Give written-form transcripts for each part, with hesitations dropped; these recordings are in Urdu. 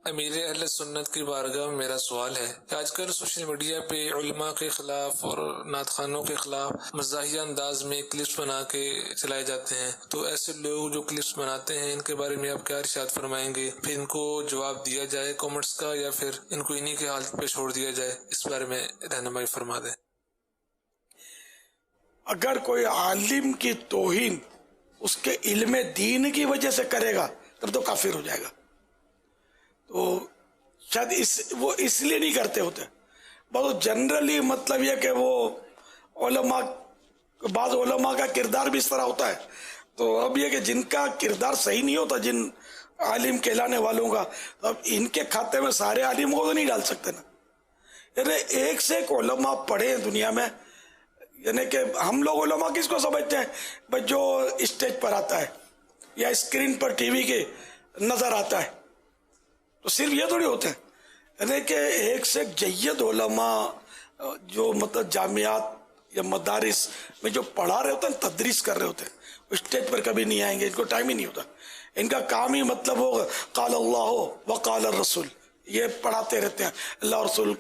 امیر اہل سنت کی بارگاہ میں میرا سوال ہے کہ آج کل سوشل میڈیا پہ علماء کے خلاف اور نعت خوانوں کے خلاف مزاحیہ انداز میں کلپس بنا کے چلائے جاتے ہیں، تو ایسے لوگ جو کلپس بناتے ہیں ان کے بارے میں آپ کیا ارشاد فرمائیں گے؟ پھر ان کو جواب دیا جائے کامنٹس کا یا پھر ان کو انہی کی حالت پہ چھوڑ دیا جائے؟ اس بارے میں رہنمائی فرما دیں۔ اگر کوئی عالم کی توہین اس کے علم دین کی وجہ سے کرے گا تب تو کافر ہو جائے گا۔ تو شاید وہ اس لیے نہیں کرتے ہوتے، بہت جنرلی مطلب یہ کہ وہ علماء، بعض علماء کا کردار بھی اس طرح ہوتا ہے، تو اب یہ کہ جن کا کردار صحیح نہیں ہوتا، جن عالم کہلانے والوں کا، تو اب ان کے کھاتے میں سارے عالم کو تو نہیں ڈال سکتے نا۔ یعنی ایک سے ایک علماء پڑھے ہیں دنیا میں، یعنی کہ ہم لوگ علماء کس کو سمجھتے ہیں؟ بس جو اسٹیج پر آتا ہے یا اسکرین پر ٹی وی کے نظر آتا ہے، تو صرف یہ تھوڑی ہوتے ہیں۔ یعنی کہ ایک سے ایک جید علماء جو مطلب جامعات یا مدارس میں جو پڑھا رہے ہوتے ہیں، تدریس کر رہے ہوتے ہیں، وہ اسٹیج پر کبھی نہیں آئیں گے، ان کو ٹائم ہی نہیں ہوتا۔ ان کا کام ہی مطلب ہوگا قال اللہ وقال الرسول، یہ پڑھاتے رہتے ہیں اللہ اور رسول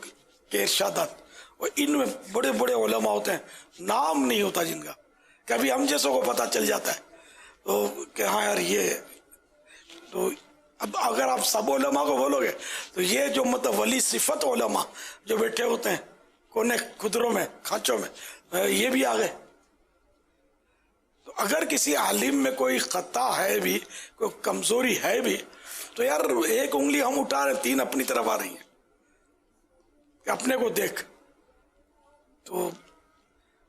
کے ارشادات۔ اور ان میں بڑے بڑے علماء ہوتے ہیں، نام نہیں ہوتا جن کا، کبھی ہم جیسوں کو پتہ چل جاتا ہے تو کہ ہاں یار یہ۔ تو اب اگر آپ سب علماء کو بولو گے تو یہ جو مطلب ولی صفت علماء جو بیٹھے ہوتے ہیں کونے خدروں میں، کھانچوں میں، یہ بھی آ گئے۔ تو اگر کسی عالم میں کوئی خطا ہے بھی، کوئی کمزوری ہے بھی، تو یار ایک انگلی ہم اٹھا رہے ہیں، تین اپنی طرف آ رہی ہیں کہ اپنے کو دیکھ۔ تو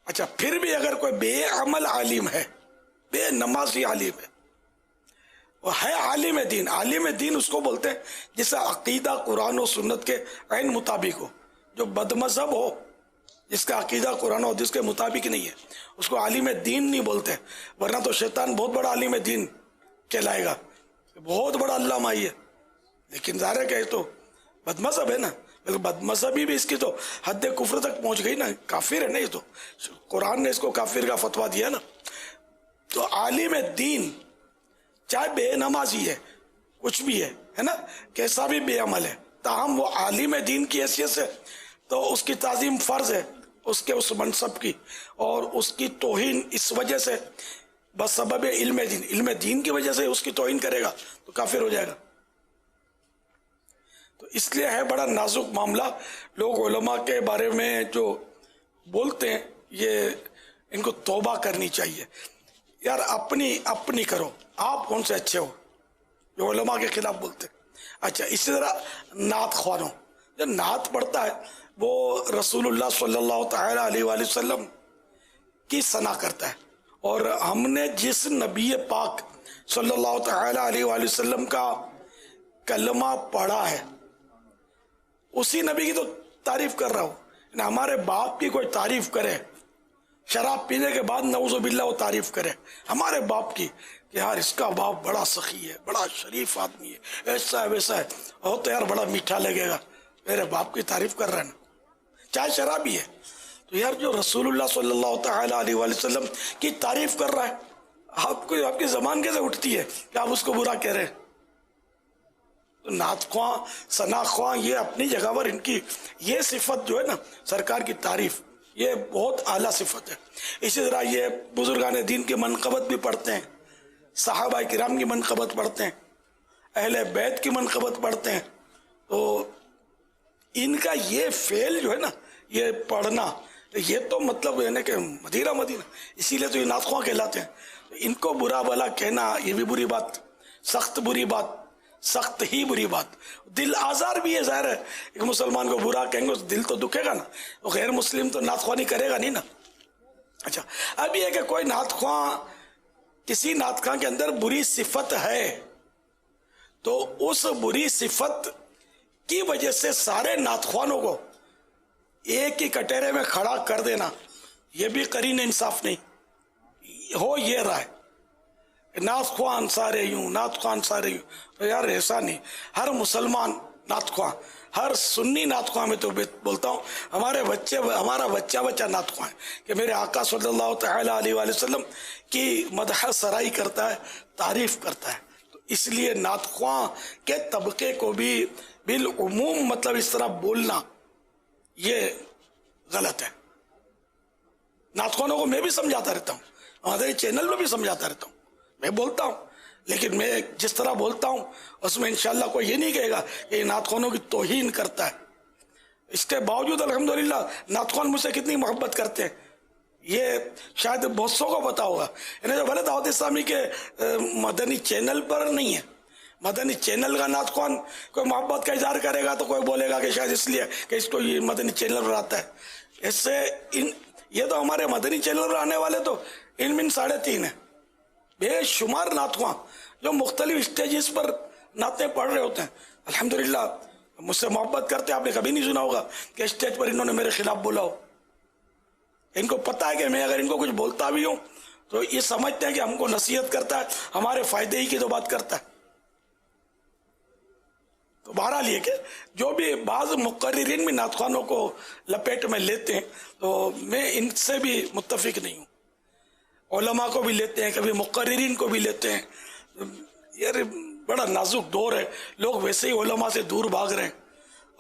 اچھا، پھر بھی اگر کوئی بے عمل عالم ہے، بے نمازی عالم ہے، وہ ہے عالم دین۔ عالم دین اس کو بولتے ہیں جس کا عقیدہ قرآن و سنت کے عین مطابق ہو۔ جو بد مذہب ہو، جس کا عقیدہ قرآن و حدیث کے مطابق نہیں ہے، اس کو عالم دین نہیں بولتے، ورنہ تو شیطان بہت بڑا عالم دین کہلائے گا، بہت بڑا علامہ ہی ہے، لیکن ظاہر ہے کہ یہ تو بد مذہب ہے نا۔ بلکہ بد مذہبی بھی اس کی تو حد کفر تک پہنچ گئی نا، کافر ہے نا یہ تو، قرآن نے اس کو کافر کا فتویٰ دیا نا۔ تو عالم دین چاہے بے نمازی ہے، کچھ بھی ہے نا، کیسا بھی بے عمل ہے، تاہم وہ عالم دین کی حیثیت سے تو اس کی تعظیم فرض ہے، اس کے اس منصب کی، اور اس کی توہین اس وجہ سے بس سبب علم دین کی وجہ سے اس کی توہین کرے گا تو کافر ہو جائے گا۔ تو اس لیے ہے بڑا نازک معاملہ۔ لوگ علماء کے بارے میں جو بولتے ہیں، یہ ان کو توبہ کرنی چاہیے۔ یار اپنی کرو، آپ کون سے اچھے ہو جو علماء کے خلاف بولتے ہیں؟ اچھا، اسی طرح نعت خوانوں، جو نعت پڑھتا ہے وہ رسول اللہ صلی اللہ تعالی علیہ وآلہ وسلم کی ثنا کرتا ہے، اور ہم نے جس نبی پاک صلی اللہ تعالی علیہ وآلہ وسلم کا کلمہ پڑھا ہے اسی نبی کی تو تعریف کر رہا ہوں۔ ہمارے باپ کی کوئی تعریف کرے، شراب پینے کے بعد نعوذ باللہ وہ تعریف کرے ہمارے باپ کی کہ یار اس کا باپ بڑا سخی ہے، بڑا شریف آدمی ہے، ایسا ہے ویسا ہے، اور تو یار بڑا میٹھا لگے گا، میرے باپ کی تعریف کر رہا ہے نا، چاہے شرابی ہے۔ تو یار جو رسول اللہ صلی اللہ تعالی علیہ وآلہ وسلم کی تعریف کر رہا ہے، آپ کی زبان کیسے اٹھتی ہے کہ آپ اس کو برا کہہ رہے ہیں؟ تو نعت خواں، ثنا خواں، یہ اپنی جگہ پر ان کی یہ صفت جو ہے نا، سرکار کی تعریف، یہ بہت اعلیٰ صفت ہے۔ اسی طرح یہ بزرگان دین کی منقبت بھی پڑھتے ہیں، صحابہ کرام کی منقبت پڑھتے ہیں، اہل بیت کی منقبت پڑھتے ہیں۔ تو ان کا یہ فعل جو ہے نا، یہ پڑھنا، یہ تو مطلب ہے نا کہ مدینہ، اسی لیے تو یہ نعت خواں کہلاتے ہیں۔ ان کو برا بھلا کہنا یہ بھی بری بات، سخت بری بات، سخت ہی بری بات، دل آزار بھی ہے۔ ظاہر ہے ایک مسلمان کو برا کہیں گے دل تو دکھے گا نا، وہ غیر مسلم تو نعت خوانی کرے گا نہیں نا۔ اچھا، اب یہ کہ کوئی نعت خواں، کسی نعت خواں کے اندر بری صفت ہے تو اس بری صفت کی وجہ سے سارے نعت خوانوں کو ایک ہی کٹہرے میں کھڑا کر دینا، یہ بھی قرین انصاف نہیں ہو۔ یہ رائے نعت خواں سارے یوں، نعت خواں سارے یوں، تو یار ایسا نہیں۔ ہر مسلمان نعت خواں، ہر سنی نعت خواں میں تو بولتا ہوں ہمارا بچہ نعت خواں ہے کہ میرے آقا صلی اللہ تعالی علیہ وآلہ وسلم کی مدح سرائی کرتا ہے، تعریف کرتا ہے۔ تو اس لیے نعت خواں کے طبقے کو بھی بالعموم مطلب اس طرح بولنا یہ غلط ہے. نعت خوانوں کو میں بھی سمجھاتا رہتا ہوں, ہمارے چینل میں بھی سمجھاتا رہتا ہوں, میں بولتا ہوں, لیکن میں جس طرح بولتا ہوں اس میں انشاءاللہ کوئی یہ نہیں کہے گا کہ یہ نعت خوانوں کی توہین کرتا ہے. اس کے باوجود الحمدللہ نعت خوان مجھ سے کتنی محبت کرتے ہیں, یہ شاید بہت سو کو پتا ہوگا. جو بھلے دعوت اسلامی کے مدنی چینل پر نہیں ہے, مدنی چینل کا نعت خوان کوئی محبت کا اظہار کرے گا تو کوئی بولے گا کہ شاید اس لیے کہ اس کو یہ مدنی چینل پر آتا ہے. اس سے یہ تو ہمارے مدنی چینل پر آنے والے تو ان من 3.5 ہیں, بے شمار نعت خواں جو مختلف اسٹیجز پر نعتیں پڑھ رہے ہوتے ہیں. الحمدللہ مجھ سے محبت کرتے, آپ نے کبھی نہیں سنا ہوگا کہ اسٹیج پر انہوں نے میرے خلاف بولا ہو. ان کو پتا ہے کہ میں اگر ان کو کچھ بولتا بھی ہوں تو یہ سمجھتے ہیں کہ ہم کو نصیحت کرتا ہے, ہمارے فائدے ہی کی تو بات کرتا ہے. تو بہرحال یہ کہ جو بھی بعض مقررین بھی نعت خوانوں کو لپیٹ میں لیتے ہیں تو میں ان سے بھی متفق نہیں ہوں. علماء کو بھی لیتے ہیں, کبھی مقررین کو بھی لیتے ہیں. یار بڑا نازک دور ہے, لوگ ویسے ہی علماء سے دور بھاگ رہے ہیں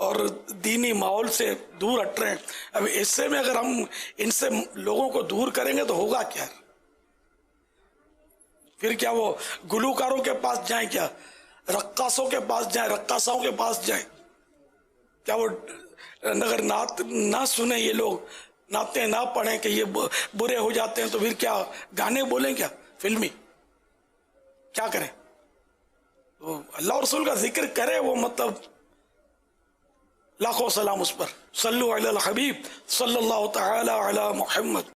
اور دینی ماحول سے دور ہٹ رہے ہیں. اب ایسے میں اگر ہم ان سے لوگوں کو دور کریں گے تو ہوگا کیا؟ پھر کیا وہ گلوکاروں کے پاس جائیں, کیا رقاصوں کے پاس جائیں, رقاصاؤں کے پاس جائیں؟ کیا وہ اگر نعت نہ سنیں, یہ لوگ نعتیں نہ پڑھیں کہ یہ برے ہو جاتے ہیں, تو پھر کیا گانے بولیں, کیا فلمی کیا کریں؟ تو اللہ رسول کا ذکر کرے, وہ مطلب لاکھوں سلام اس پر. صلو علی الحبیب صلی اللہ تعالی علی محمد.